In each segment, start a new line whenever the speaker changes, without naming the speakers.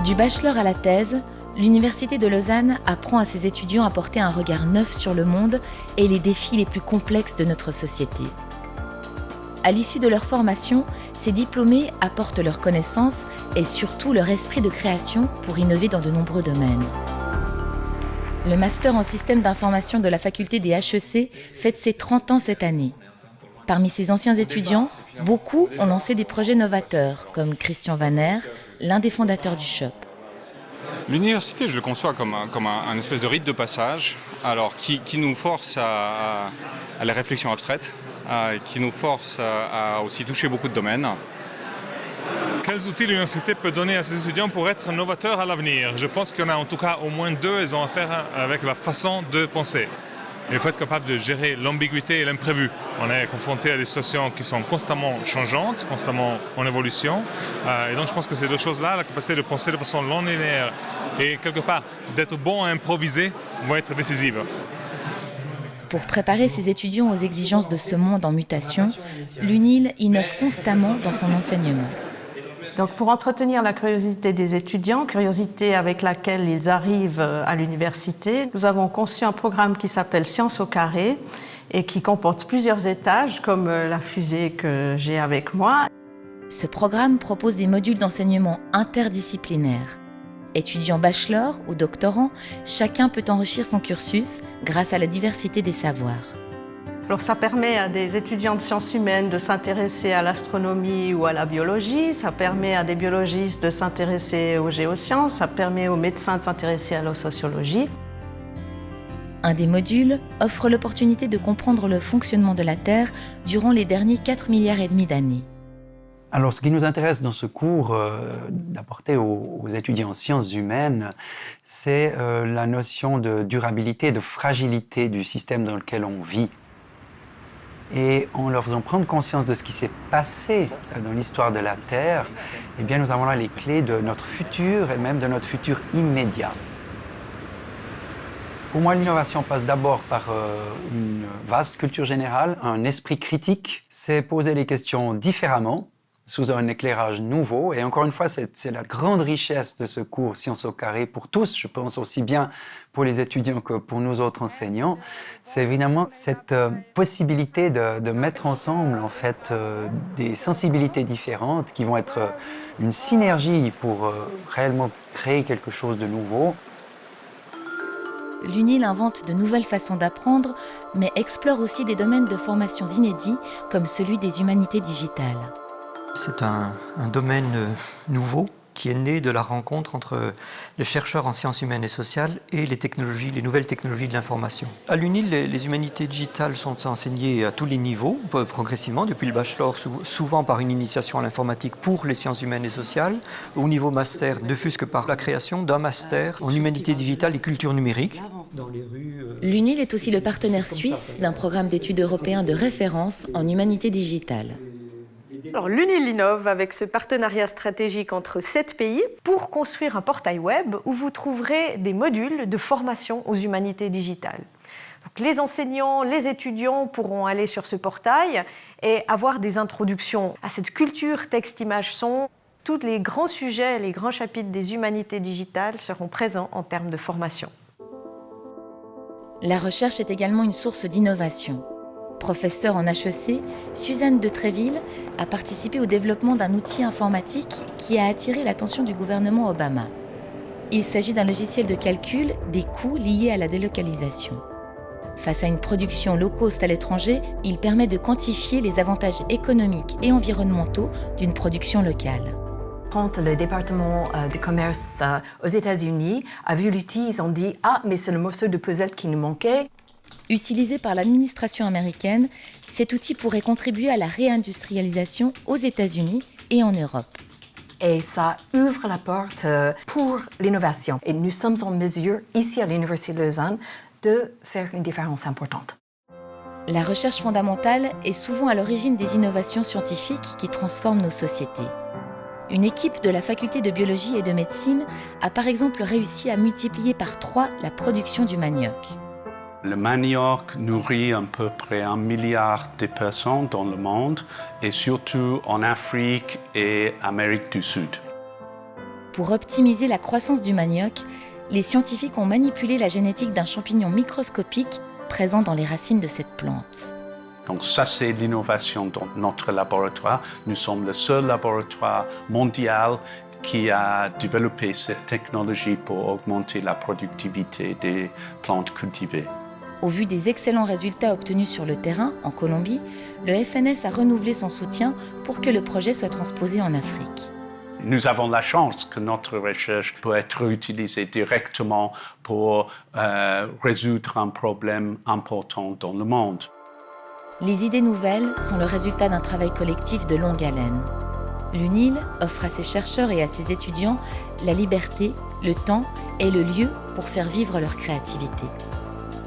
Du bachelor à la thèse, l'Université de Lausanne apprend à ses étudiants à porter un regard neuf sur le monde et les défis les plus complexes de notre société. À l'issue de leur formation, ces diplômés apportent leurs connaissances et surtout leur esprit de création pour innover dans de nombreux domaines. Le master en système d'information de la faculté des HEC fête ses 30 ans cette année. Parmi ses anciens étudiants, beaucoup ont lancé des projets novateurs, comme Christian Vanner, l'un des fondateurs du SHOP.
L'université, je le conçois comme un espèce de rite de passage, alors qui nous force à la réflexion abstraite, qui nous force à aussi toucher beaucoup de domaines.
Quels outils l'université peut donner à ses étudiants pour être novateurs à l'avenir? Je pense qu'il y en a en tout cas au moins deux, ils ont à faire avec la façon de penser. Il faut être capable de gérer l'ambiguïté et l'imprévu. On est confronté à des situations qui sont constamment changeantes, constamment en évolution. Et donc je pense que ces deux choses-là, la capacité de penser de façon non linéaire et quelque part d'être bon à improviser, vont être décisives.
Pour préparer ses étudiants aux exigences de ce monde en mutation, l'UNIL innove constamment dans son enseignement.
Donc pour entretenir la curiosité des étudiants, curiosité avec laquelle ils arrivent à l'université, nous avons conçu un programme qui s'appelle Sciences au carré et qui comporte plusieurs étages, comme la fusée que j'ai avec moi.
Ce programme propose des modules d'enseignement interdisciplinaires. Étudiants bachelor ou doctorants, chacun peut enrichir son cursus grâce à la diversité des savoirs.
Alors ça permet à des étudiants de sciences humaines de s'intéresser à l'astronomie ou à la biologie, ça permet à des biologistes de s'intéresser aux géosciences, ça permet aux médecins de s'intéresser à la sociologie.
Un des modules offre l'opportunité de comprendre le fonctionnement de la Terre durant les derniers 4,5 milliards d'années.
Alors, ce qui nous intéresse dans ce cours d'apporter aux étudiants en sciences humaines, c'est la notion de durabilité, de fragilité du système dans lequel on vit. Et en leur faisant prendre conscience de ce qui s'est passé dans l'histoire de la Terre, eh bien, nous avons là les clés de notre futur et même de notre futur immédiat. Pour moi, l'innovation passe d'abord par une vaste culture générale, un esprit critique, c'est poser les questions différemment, sous un éclairage nouveau. Et encore une fois, c'est la grande richesse de ce cours Sciences au carré pour tous, je pense aussi bien pour les étudiants que pour nous autres enseignants. C'est évidemment cette possibilité de mettre ensemble en fait des sensibilités différentes qui vont être une synergie pour réellement créer quelque chose de nouveau.
L'UNIL invente de nouvelles façons d'apprendre, mais explore aussi des domaines de formation inédits comme celui des humanités digitales.
C'est un domaine nouveau qui est né de la rencontre entre les chercheurs en sciences humaines et sociales et les nouvelles technologies de l'information. À l'UNIL, les humanités digitales sont enseignées à tous les niveaux, progressivement, depuis le bachelor, souvent par une initiation à l'informatique pour les sciences humaines et sociales, au niveau master, ne fût-ce que par la création d'un master en humanités digitales et culture numérique.
L'UNIL est aussi le partenaire suisse d'un programme d'études européen de référence en humanités digitales.
Alors, l'UNIL innove avec ce partenariat stratégique entre 7 pays pour construire un portail web où vous trouverez des modules de formation aux humanités digitales. Donc, les enseignants, les étudiants pourront aller sur ce portail et avoir des introductions à cette culture texte-image-son. Tous les grands sujets, les grands chapitres des humanités digitales seront présents en termes de formation.
La recherche est également une source d'innovation. Professeure en HEC, Suzanne de Tréville a participé au développement d'un outil informatique qui a attiré l'attention du gouvernement Obama. Il s'agit d'un logiciel de calcul des coûts liés à la délocalisation. Face à une production low cost à l'étranger, il permet de quantifier les avantages économiques et environnementaux d'une production locale.
Quand le département de commerce aux États-Unis a vu l'outil, ils ont dit « Ah, mais c'est le morceau de puzzle qui nous manquait ».
Utilisé par l'administration américaine, cet outil pourrait contribuer à la réindustrialisation aux États-Unis et en Europe.
Et ça ouvre la porte pour l'innovation. Et nous sommes en mesure, ici à l'Université de Lausanne, de faire une différence importante.
La recherche fondamentale est souvent à l'origine des innovations scientifiques qui transforment nos sociétés. Une équipe de la faculté de biologie et de médecine a par exemple réussi à multiplier par 3 la production du manioc.
Le manioc nourrit à peu près 1 milliard de personnes dans le monde et surtout en Afrique et Amérique du Sud.
Pour optimiser la croissance du manioc, les scientifiques ont manipulé la génétique d'un champignon microscopique présent dans les racines de cette plante.
Donc ça, c'est l'innovation dans notre laboratoire. Nous sommes le seul laboratoire mondial qui a développé cette technologie pour augmenter la productivité des plantes cultivées.
Au vu des excellents résultats obtenus sur le terrain, en Colombie, le FNS a renouvelé son soutien pour que le projet soit transposé en Afrique.
Nous avons la chance que notre recherche peut être utilisée directement pour résoudre un problème important dans le monde.
Les idées nouvelles sont le résultat d'un travail collectif de longue haleine. L'UNIL offre à ses chercheurs et à ses étudiants la liberté, le temps et le lieu pour faire vivre leur créativité.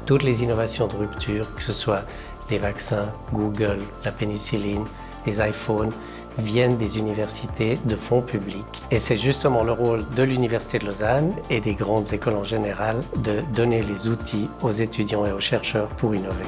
Toutes les innovations de rupture, que ce soit les vaccins, Google, la pénicilline, les iPhones, viennent des universités de fonds publics. Et c'est justement le rôle de l'Université de Lausanne et des grandes écoles en général de donner les outils aux étudiants et aux chercheurs pour innover.